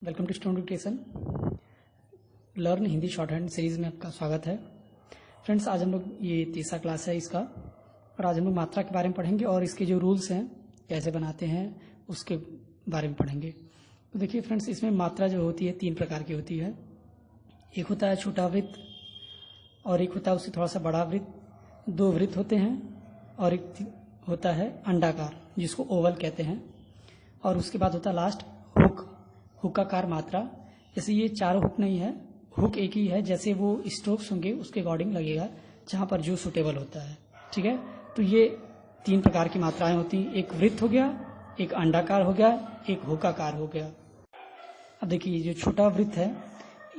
Welcome to student dictation learn Hindi shorthand series में आपका स्वागत है। फ्रेंड्स, आज हम लोग ये तीसरा क्लास है इसका, और आज हम लोग मात्रा के बारे में पढ़ेंगे और इसके जो रूल्स हैं कैसे बनाते हैं उसके बारे में पढ़ेंगे। तो देखिए फ्रेंड्स, इसमें मात्रा जो होती है तीन प्रकार की होती है। एक होता है छोटा वृत्त, और एक होता है उससे थोड़ा सा बड़ा वृत्त। दो वृत्त होते हैं, और एक होता है अंडाकार जिसको ओवल कहते हैं, और उसके बाद होता है लास्ट हुक, हुक्काकार मात्रा। जैसे ये चारों हुक नहीं है, हुक एक ही है, जैसे वो स्ट्रोक्स होंगे उसके अकॉर्डिंग लगेगा जहाँ पर जो सुटेबल होता है। ठीक है, तो ये तीन प्रकार की मात्राएं होती हैं। एक वृत्त हो गया, एक अंडाकार हो गया, एक हुक्काकार हो गया। अब देखिए जो छोटा वृत्त है,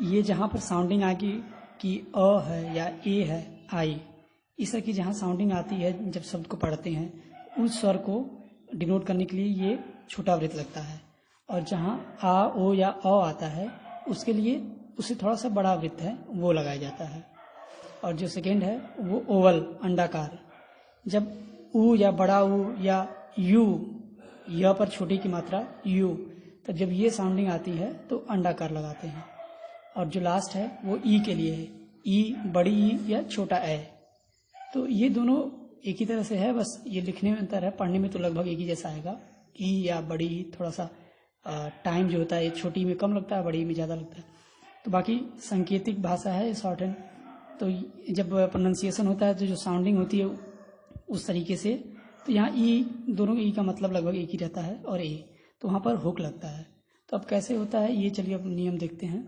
ये जहाँ पर साउंडिंग आएगी कि अ है या ए है, आई, इस तरह की जहाँ साउंडिंग आती है जब शब्द को पढ़ते हैं, उस स्वर को डिनोट करने के लिए ये छोटा वृत्त लगता है। और जहाँ आ ओ या अ आता है उसके लिए उससे थोड़ा सा बड़ा वृत्त है वो लगाया जाता है। और जो सेकेंड है वो ओवल, अंडाकार। जब ऊ या बड़ा ऊ या यू, य पर छोटी की मात्रा यू, तब जब ये साउंडिंग आती है तो अंडाकार लगाते हैं। और जो लास्ट है वो ई के लिए है, ई, बड़ी ई या छोटा ए। तो ये दोनों एक ही तरह से है, बस ये लिखने में अंतर है, पढ़ने में तो लगभग एक ही जैसा आएगा। ई या बड़ी ई, थोड़ा सा टाइम जो होता है छोटी में कम लगता है, बड़ी में ज़्यादा लगता है। तो बाकी सांकेतिक भाषा है शॉर्ट हैंड, तो जब प्रोनाउंसिएशन होता है तो जो साउंडिंग होती है उस तरीके से, तो यहाँ ई, दोनों ई का मतलब लगभग एक ही रहता है, और ए, तो वहाँ पर हुक लगता है। तो अब कैसे होता है ये, चलिए अब नियम देखते हैं।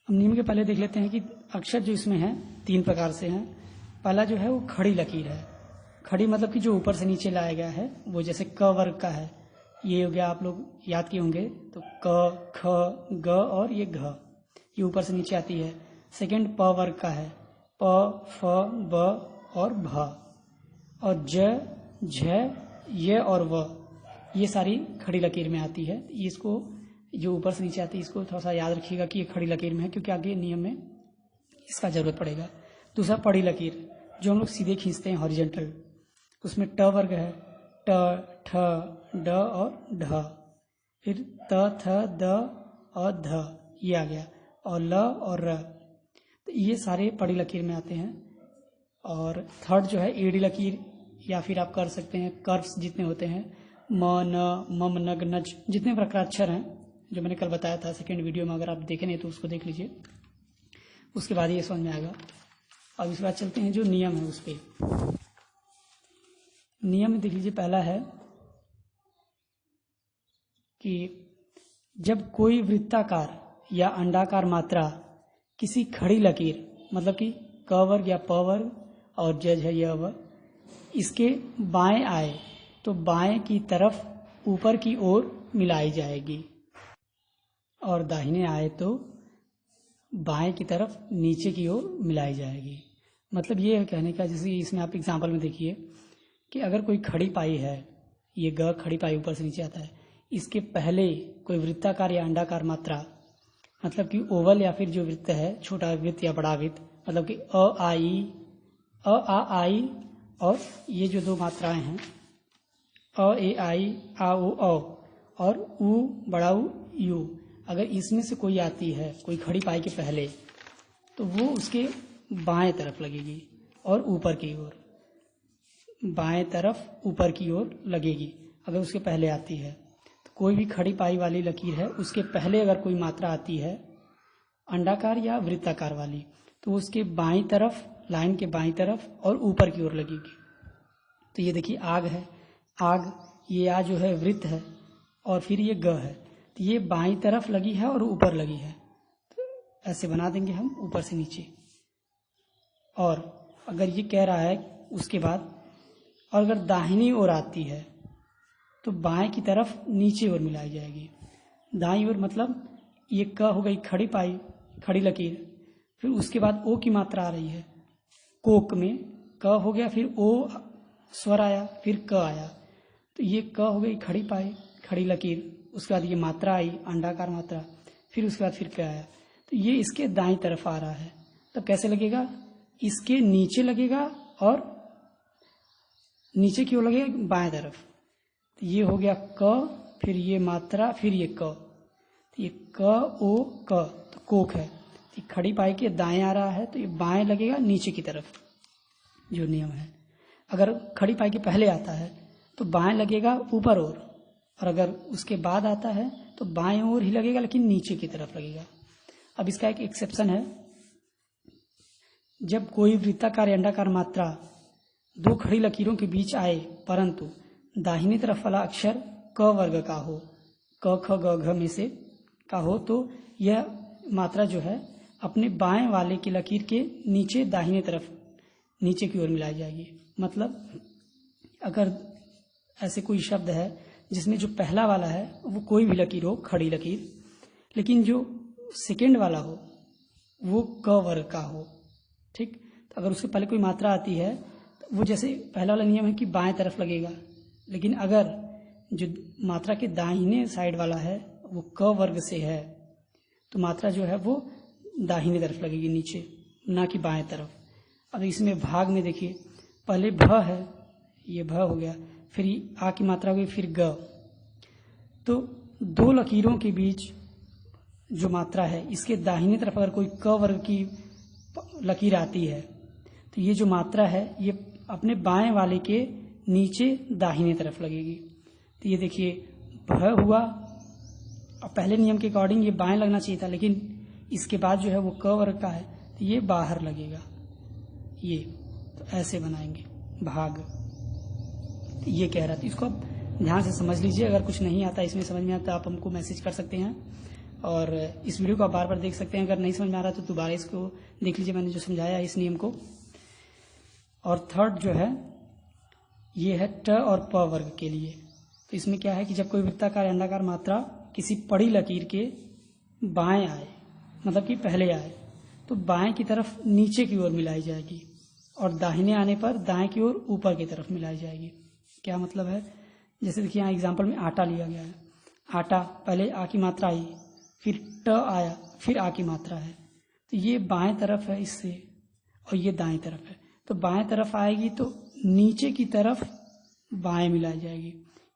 हम नियम के पहले देख लेते हैं कि अक्षर जो इसमें है तीन प्रकार से हैं। पहला जो है वो खड़ी लकीर है। खड़ी मतलब कि जो ऊपर से नीचे लाया गया है, वो जैसे क वर्ग का है, ये हो गया, आप लोग याद किए होंगे। तो क, ख, ग और ये घ, ये ऊपर से नीचे आती है। सेकंड प वर्ग का है, प, फ, ब और भ। और ज, झ, य और व, ये सारी खड़ी लकीर में आती है। इसको जो ऊपर से नीचे आती है इसको थोड़ा सा याद रखिएगा कि ये खड़ी लकीर में है, क्योंकि आगे नियम में इसका जरूरत पड़ेगा। दूसरा पड़ी लकीर, जो हम लोग सीधे खींचते हैं, हॉरिजेंटल, उसमें ट वर्ग है, ट, ठ, ड और ढ। फिर त, थ, द और ध, ये आ गया, और ल और र, तो ये सारे पड़ी लकीर में आते हैं। और थर्ड जो है एड़ी लकीर, या फिर आप कर सकते हैं कर्व्स जितने होते हैं, म, न, मम, नग, नज, जितने प्रकार अक्षर हैं जो मैंने कल बताया था सेकेंड वीडियो में, अगर आप देखे नहीं तो उसको देख लीजिए, उसके बाद ये समझ में आएगा। अब इसके बाद चलते हैं जो नियम है उस पर। नियम में देख लीजिए, पहला है कि जब कोई वृत्ताकार या अंडाकार मात्रा किसी खड़ी लकीर, मतलब कि क वर्ग या प वर्ग और ज, झ, य, व, इसके बाएं आए तो बाएं की तरफ ऊपर की ओर मिलाई जाएगी, और दाहिने आए तो बाएं की तरफ नीचे की ओर मिलाई जाएगी। मतलब ये है कहने का, जैसे इसमें आप एग्जाम्पल में देखिए कि अगर कोई खड़ी पाई है, ये ग खड़ी पाई ऊपर से नीचे आता है, इसके पहले कोई वृत्ताकार या अंडाकार मात्रा, मतलब कि ओवल या फिर जो वृत्त है, छोटा वृत्त या बड़ा वृत्त, मतलब कि अ, आ, आई, और ये जो दो मात्राएं हैं अ, ए, आई, आ, ओ, और ऊ, बड़ा ऊ, यू, अगर इसमें से कोई आती है कोई खड़ी पाई के पहले, तो वो उसके बाएं तरफ लगेगी और ऊपर की ओर, बाएं तरफ ऊपर की ओर लगेगी अगर उसके पहले आती है। तो कोई भी खड़ी पाई वाली लकीर है, उसके पहले अगर कोई मात्रा आती है अंडाकार या वृत्ताकार वाली, तो उसके बाईं तरफ, लाइन के बाईं तरफ और ऊपर की ओर लगेगी। तो ये देखिए आग है, आग, ये आ जो है वृत्त है, और फिर ये ग है, तो ये बाईं तरफ लगी है और ऊपर लगी है, तो ऐसे बना देंगे हम ऊपर से नीचे। और अगर ये कह रहा है उसके बाद, और अगर दाहिनी ओर आती है तो बाएं की तरफ नीचे ओर मिलाई जाएगी। दाईं ओर मतलब ये क हो गई खड़ी पाई, खड़ी लकीर, फिर उसके बाद ओ की मात्रा आ रही है, कोक में क हो गया, फिर ओ स्वर आया, फिर क आया, तो ये क हो गई खड़ी पाई, खड़ी लकीर, उसके बाद ये मात्रा आई अंडाकार मात्रा, फिर उसके बाद फिर क आया, तो ये इसके दाईं तरफ आ रहा है। तो कैसे लगेगा, इसके नीचे लगेगा और नीचे की ओर लगेगा बाएं तरफ, तो ये हो गया क, फिर ये मात्रा, फिर ये क, तो ये क ओ क, तो कोक है। तो खड़ी पाई के दाएं आ रहा है तो ये बाएं लगेगा नीचे की तरफ, जो नियम है। अगर खड़ी पाई के पहले आता है तो बाएं लगेगा ऊपर और अगर उसके बाद आता है तो बाएं ओर ही लगेगा लेकिन नीचे की तरफ लगेगा। अब इसका एक एक्सेप्शन है, जब कोई वृत्ताकार या अंडाकार मात्रा दो खड़ी लकीरों के बीच आए परंतु दाहिनी तरफ वाला अक्षर क वर्ग का हो, क ख ग घ में से का हो, तो यह मात्रा जो है अपने बाएं वाले की लकीर के नीचे दाहिने तरफ नीचे की ओर मिलाई जाएगी। मतलब अगर ऐसे कोई शब्द है जिसमें जो पहला वाला है वो कोई भी लकीर हो, खड़ी लकीर, लेकिन जो सेकेंड वाला हो वो क वर्ग का हो, ठीक। तो अगर उसके पहले कोई मात्रा आती है तो वो जैसे पहला वाला नियम है कि बाएं तरफ लगेगा, लेकिन अगर जो मात्रा के दाहिने साइड वाला है वो क वर्ग से है तो मात्रा जो है वो दाहिने तरफ लगेगी नीचे, ना कि बाएं तरफ। अब इसमें भाग में देखिए, पहले भ है, ये भ हो गया, फिर आ की मात्रा हुई, फिर ग। तो दो लकीरों के बीच जो मात्रा है इसके दाहिनी तरफ अगर कोई क वर्ग की लकीर आती है तो ये जो मात्रा है ये अपने बाएं वाले के नीचे दाहिने तरफ लगेगी। तो ये देखिए भ हुआ, अब पहले नियम के अकॉर्डिंग ये बाएं लगना चाहिए था, लेकिन इसके बाद जो है वो क वर्ग का है तो ये बाहर लगेगा। ये तो ऐसे बनाएंगे भाग, ये कह रहा था। इसको आप ध्यान से समझ लीजिए, अगर कुछ नहीं आता इसमें समझ में आता तो आप हमको मैसेज कर सकते हैं और इस वीडियो को आप बार बार देख सकते हैं। अगर नहीं समझ में आ रहा तो दोबारा इसको देख लीजिए, मैंने जो समझाया है इस नियम को। और थर्ड जो है ये है ट और प वर्ग के लिए। तो इसमें क्या है कि जब कोई वृत्ताकार अंडाकार मात्रा किसी पड़ी लकीर के बाएं आए, मतलब कि पहले आए, तो बाएं की तरफ नीचे की ओर मिलाई जाएगी और दाहिने आने पर दाएं की ओर ऊपर की तरफ मिलाई जाएगी। क्या मतलब है, जैसे देखिए यहाँ एग्जाम्पल में आटा लिया गया है। आटा पहले आ की मात्रा आई, फिर ट आया, फिर आ की मात्रा है, तो ये बाएं तरफ है इससे और ये दाएं तरफ है। तो बाएं तरफ आएगी तो नीचे की तरफ बाएं मिलाई जाएगी।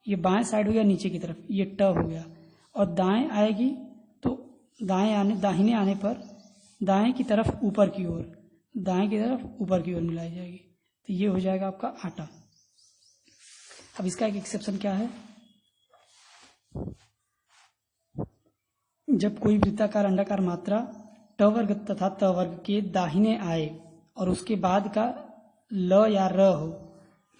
ये बाएं साइड हो गया नीचे की तरफ, ये ट हो गया। और दाएं आएगी तो दाहिने आने पर दाएं की तरफ ऊपर की ओर, दाएं की तरफ ऊपर की ओर मिलाई जाएगी। तो ये हो जाएगा आपका आटा। अब इसका एक एक्सेप्शन क्या है, जब कोई वृत्ताकार अंडाकार मात्रा ट वर्ग तथा त वर्ग के दाहिने आए और उसके बाद का ल या र हो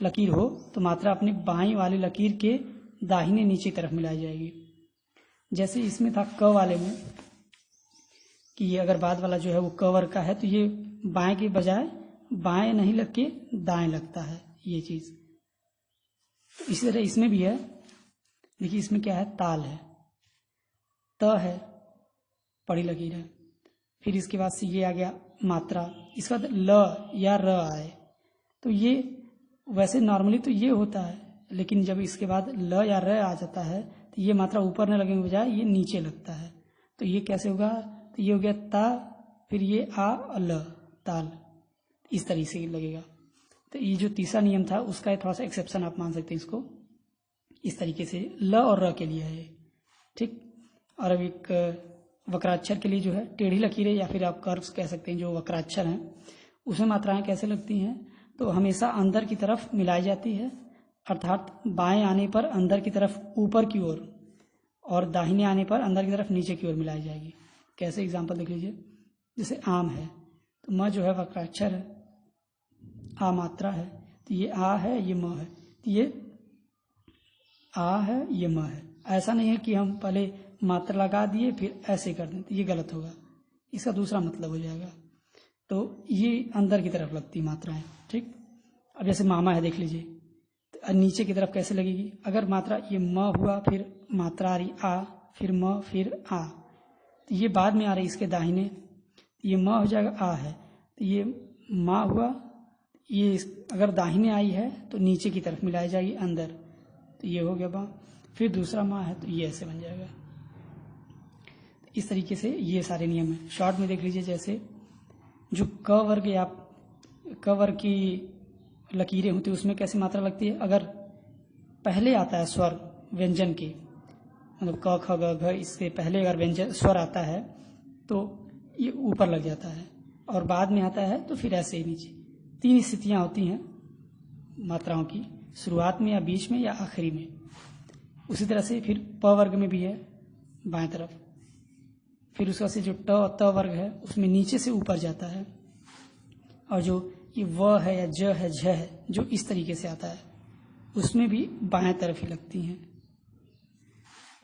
लकीर हो तो मात्रा अपनी बाईं वाली लकीर के दाहिने नीचे तरफ मिलाई जाएगी। जैसे इसमें था क वाले में कि ये अगर बाद वाला जो है वो क वर्ग का है तो ये बाएं के बजाय बाएं नहीं लग के दाएं लगता है ये चीज। इसी तरह इसमें भी है, देखिए इसमें क्या है, ताल है, त है, पड़ी लकीर है, फिर इसके बाद से ये आ गया मात्रा, इसके बाद ल या र आए तो ये वैसे नॉर्मली तो ये होता है, लेकिन जब इसके बाद ल या र आ जाता है तो ये मात्रा ऊपर न लगने के बजाय ये नीचे लगता है। तो ये कैसे होगा, तो ये हो गया ता, फिर ये आ ल, ताल, इस तरीके से लगेगा। तो ये जो तीसरा नियम था उसका थोड़ा सा एक्सेप्शन आप मान सकते हैं इसको, इस तरीके से ल और र के लिए है, ठीक। और अब एक वक्राक्षर के लिए जो है टेढ़ी लकीरें या फिर आप कर्व्स कह सकते हैं, जो वक्राक्षर हैं उसमें मात्राएं कैसे लगती हैं, तो हमेशा अंदर की तरफ मिलाई जाती है, अर्थात बाएं आने पर अंदर की तरफ ऊपर की ओर और दाहिने आने पर अंदर की तरफ नीचे की ओर मिलाई जाएगी। कैसे, एग्जाम्पल देख लीजिए, जैसे आम है तो म जो है वक्राक्षर है, आ मात्रा है, तो ये आ है, ये म है, तो ये आ है, ये म है। ऐसा नहीं है कि हम पहले मात्रा लगा दिए फिर ऐसे कर दें, तो ये गलत होगा, इसका दूसरा मतलब हो जाएगा। तो ये अंदर की तरफ लगती मात्राएं, ठीक। अब जैसे मामा है देख लीजिए, तो नीचे की तरफ कैसे लगेगी, अगर मात्रा ये म हुआ फिर मात्रा आ रही आ, फिर म, फिर आ, तो ये बाद में आ रही इसके दाहिने, ये म हो जाएगा आ है, तो ये माँ हुआ, ये अगर दाहिने आई है तो नीचे की तरफ मिलाई जाएगी अंदर, तो ये हो गया बा, फिर दूसरा माँ है तो ये ऐसे बन जाएगा। इस तरीके से ये सारे नियम हैं। शॉर्ट में देख लीजिए, जैसे जो क वर्ग या क वर्ग की लकीरें होती है उसमें कैसी मात्रा लगती है, अगर पहले आता है स्वर व्यंजन के, मतलब क ख ग घ, इससे पहले अगर व्यंजन स्वर आता है तो ये ऊपर लग जाता है, और बाद में आता है तो फिर ऐसे ही नीचे। 3 स्थितियां होती हैं मात्राओं की, शुरुआत में या बीच में या आखिरी में। उसी तरह से फिर प वर्ग में भी है बाएं तरफ, फिर उसका से जो ट वर्ग है उसमें नीचे से ऊपर जाता है, और जो ये व है या ज है झ है जो इस तरीके से आता है उसमें भी बाएं तरफ ही लगती हैं।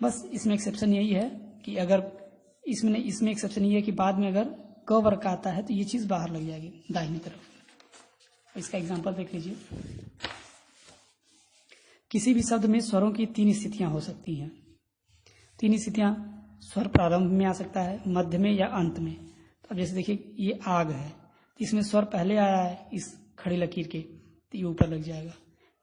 बस इसमें एक्सेप्शन यही है कि अगर इसमें एक्सेप्शन ये है कि बाद में अगर क वर्ग का आता है तो ये चीज बाहर लग जाएगी दाहिनी तरफ। इसका एग्जांपल देख लीजिए। किसी भी शब्द में स्वरों की 3 स्थितियां हो सकती हैं। 3 स्थितियां, स्वर प्रारंभ में आ सकता है, मध्य में या अंत में। तो अब जैसे देखिए ये आग है, तो इसमें स्वर पहले आया है इस खड़ी लकीर के, तो ये ऊपर लग जाएगा।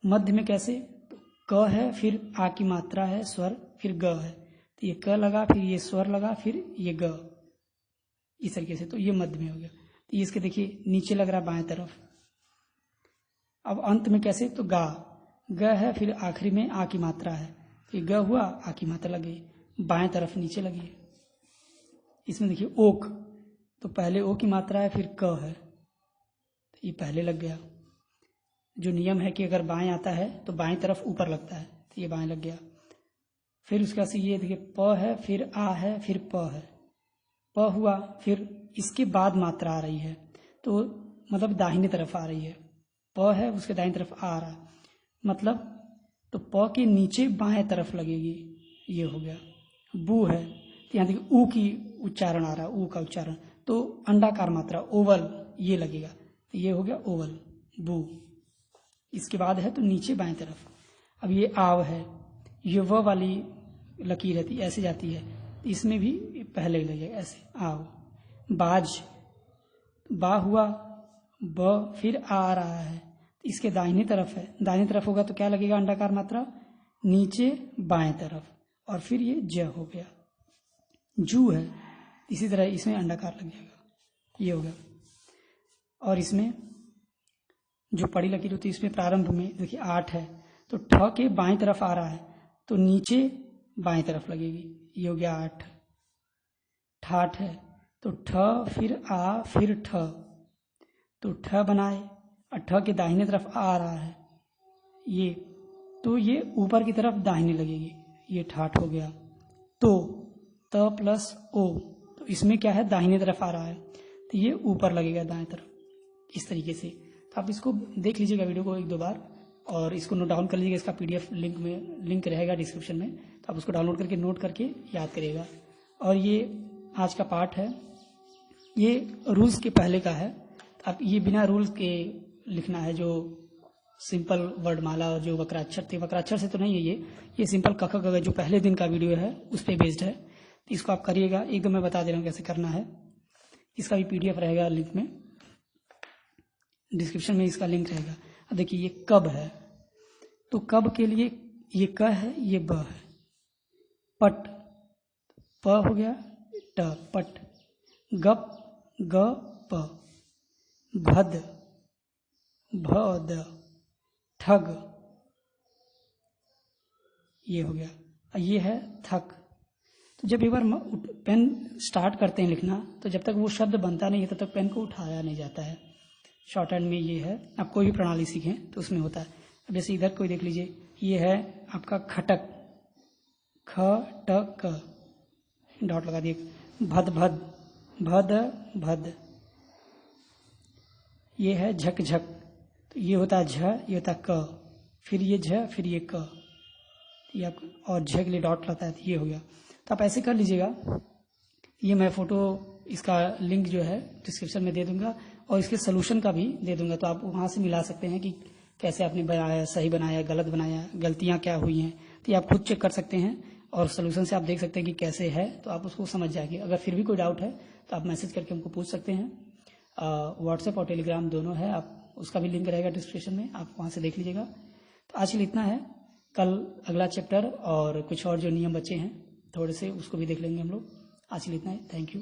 मध्य में कैसे, तो क है, फिर आ की मात्रा है स्वर, फिर ग है, तो ये क लगा, फिर ये स्वर लगा, फिर ये ग, इस तरीके से, तो ये मध्य में हो गया। तो ये इसके देखिए नीचे लग रहा है बाएं तरफ। अब अंत में कैसे, तो गा, ग है, फिर आखिरी में आ की मात्रा है, फिर ग हुआ, आ की मात्रा लगी, बाएं तरफ नीचे लगी। इसमें देखिए ओक, तो पहले ओ की मात्रा है, फिर क है, तो ये पहले लग गया। जो नियम है कि अगर बाएं आता है तो बाएं तरफ ऊपर लगता है, तो ये बाएं लग गया। फिर उसका से ये देखिए प है, फिर आ है, फिर प है, प हुआ, फिर इसके बाद मात्रा आ रही है, तो मतलब दाहिने तरफ आ रही है। प है, उसके दाहिनी तरफ आ रहा है, मतलब तो प के नीचे बाएं तरफ लगेगी, ये हो गया। बू है, तो यहाँ देखिए ऊ की उच्चारण आ रहा है, ऊ का उच्चारण, तो अंडाकार मात्रा ओवल ये लगेगा, तो ये हो गया ओवल, बू। इसके बाद है तो नीचे बाएं तरफ। अब ये आव है, ये व वाली लकीर है, ऐसे जाती है, तो इसमें भी पहले लगेगा ऐसे, आव। बाज, बा हुआ, ब, फिर आ रहा है, तो इसके दाहिनी तरफ है, दाहिनी तरफ होगा तो क्या लगेगा अंडाकार मात्रा, नीचे बाएं तरफ, और फिर ये ज हो गया। जू है, इसी तरह इसमें अंडाकार लग जाएगा, ये हो गया। और इसमें जो पड़ी लकीर होती है इसमें प्रारंभ में देखिए 8 है, तो ठ के बाएं तरफ आ रहा है, तो नीचे बाएं तरफ लगेगी, ये हो गया 8। ठाठ है, तो ठ फिर आ फिर ठ, तो ठ बनाए, और ठ के दाहिने तरफ आ रहा है ये, तो ये ऊपर की तरफ दाहिने लगेगी, ये ठाठ हो गया। तो त प्लस ओ, तो इसमें क्या है दाहिने तरफ आ रहा है, तो ये ऊपर लगेगा दाएं तरफ, इस तरीके से। तो आप इसको देख लीजिएगा वीडियो को 1-2 बार, और इसको नोट डाउन कर लीजिएगा। इसका PDF लिंक रहेगा डिस्क्रिप्शन में, तो आप उसको डाउनलोड करके नोट करके याद करिएगा। और ये आज का पार्ट है, ये रूल्स के पहले का है। आप ये बिना रूल्स के लिखना है, जो सिंपल वर्डमाला और जो वक्राक्षर थे, वक्राक्षर से तो नहीं है ये सिंपल क ख ग घ जो पहले दिन का वीडियो है उस पर बेस्ड है। तो इसको आप करिएगा, एकदम मैं बता दे रहा हूँ कैसे करना है। इसका भी PDF रहेगा लिंक में, डिस्क्रिप्शन में इसका लिंक रहेगा। अब देखिए ये कब है, तो कब के लिए ये क है, ये ब है। पट, प हो गया, ट, पट। गप, ग प। भद, भ द। ठग, ये हो गया। ये है थक। तो जब एक बार पेन स्टार्ट करते हैं लिखना, तो जब तक वो शब्द बनता नहीं है तब तक पेन को उठाया नहीं जाता है। शॉर्ट हैंड में ये है, आप कोई भी प्रणाली सीखें तो उसमें होता है। अब जैसे इधर कोई देख लीजिए, ये है आपका खटक, ख ट क, डॉट लगा दिए। भद भद, भद भद। ये है झक झक, तो ये होता है झ, ये होता है क, फिर ये झ, फिर ये क, ये आप, और झ के लिए डॉट लगता है, तो ये हो गया। तो आप ऐसे कर लीजिएगा। ये मैं फोटो, इसका लिंक जो है डिस्क्रिप्शन में दे दूंगा, और इसके सोल्यूशन का भी दे दूंगा, तो आप वहाँ से मिला सकते हैं कि कैसे आपने बनाया, सही बनाया, गलत बनाया, गलतियाँ क्या हुई हैं। तो ये आप खुद चेक कर सकते हैं, और सोल्यूशन से आप देख सकते हैं कि कैसे है, तो आप उसको समझ जाएंगे। अगर फिर भी कोई डाउट है तो आप मैसेज करके हमको पूछ सकते हैं। व्हाट्सएप और टेलीग्राम दोनों है, आप उसका भी लिंक रहेगा डिस्क्रिप्शन में, आप वहाँ से देख लीजिएगा। तो आज के लिए इतना है। कल अगला चैप्टर और कुछ और जो नियम बचे हैं थोड़े से, उसको भी देख लेंगे हम लोग। आज के लिए इतना है। Thank you.